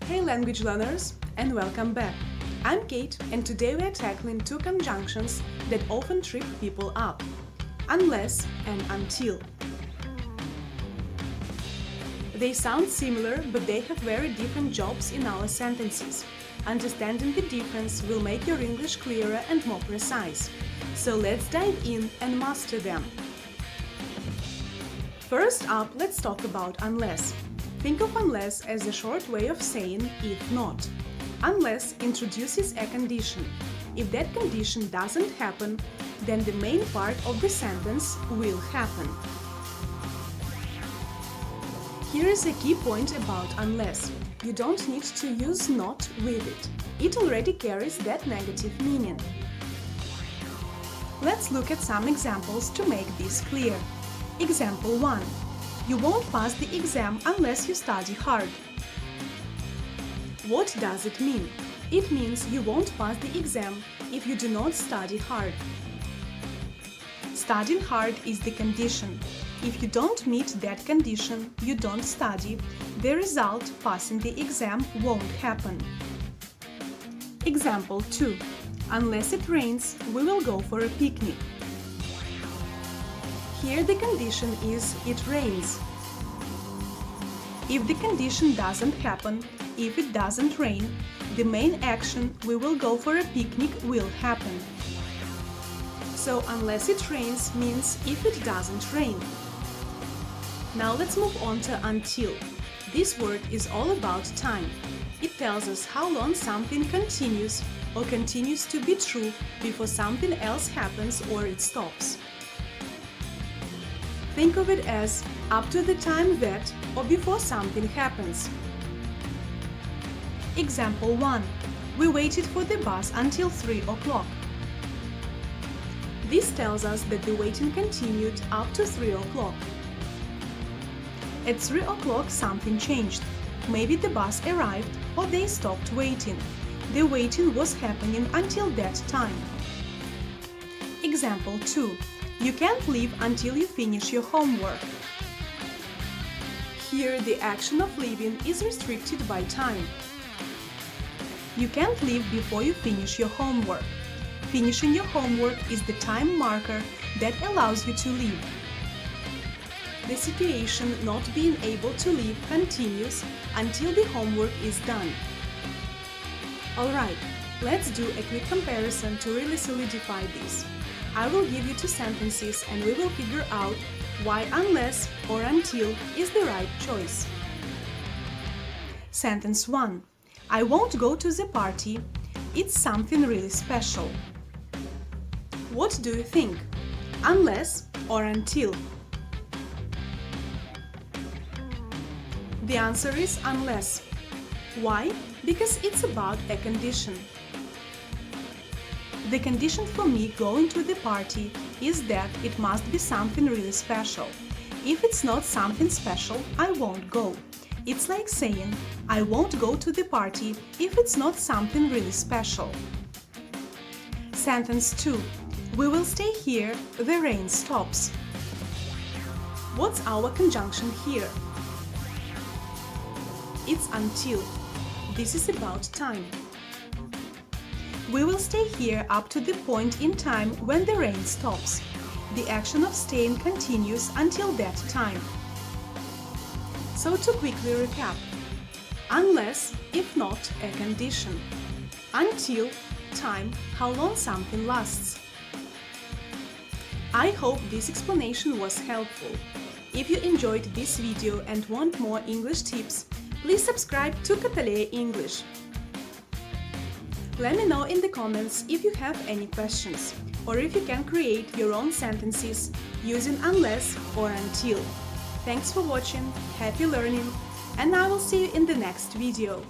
Hey language learners, and welcome back. I'm Kate, and today we are tackling two conjunctions that often trip people up: unless and until. They sound similar, but they have very different jobs in our sentences. Understanding the difference will make your English clearer and more precise. So let's dive in and master them. First up, let's talk about unless. Think of unless as a short way of saying if not. Unless introduces a condition. If that condition doesn't happen, then the main part of the sentence will happen. Here is a key point about unless. You don't need to use not with it. It already carries that negative meaning. Let's look at some examples to make this clear. Example 1. You won't pass the exam unless you study hard. What does it mean? It means you won't pass the exam if you do not study hard. Studying hard is the condition. If you don't meet that condition, you don't study, the result, passing the exam, won't happen. Example 2. Unless it rains, we will go for a picnic. Here the condition is it rains. If the condition doesn't happen, if it doesn't rain, the main action we will go for a picnic will happen. So unless it rains means if it doesn't rain. Now let's move on to until. This word is all about time. It tells us how long something continues or continues to be true before something else happens or it stops. Think of it as up to the time that or before something happens. Example 1. We waited for the bus until 3 o'clock. This tells us that the waiting continued up to 3 o'clock. At 3 o'clock something changed. Maybe the bus arrived or they stopped waiting. The waiting was happening until that time. Example 2. You can't leave until you finish your homework. Here the action of leaving is restricted by time. You can't leave before you finish your homework. Finishing your homework is the time marker that allows you to leave. The situation not being able to leave continues until the homework is done. Alright, let's do a quick comparison to really solidify this. I will give you two sentences and we will figure out why unless or until is the right choice. Sentence 1. I won't go to the party. It's something really special. What do you think? Unless or until? The answer is unless. Why? Because it's about a condition. The condition for me going to the party is that it must be something really special. If it's not something special, I won't go. It's like saying, I won't go to the party if it's not something really special. Sentence 2. We will stay here, the rain stops. What's our conjunction here? It's until. This is about time. We will stay here up to the point in time when the rain stops. The action of staying continues until that time. So to quickly recap: unless, if not, a condition. Until, time, how long something lasts. I hope this explanation was helpful. If you enjoyed this video and want more English tips, please subscribe to Cattaleya English. Let me know in the comments if you have any questions, or if you can create your own sentences using unless or until. Thanks for watching, happy learning, and I will see you in the next video.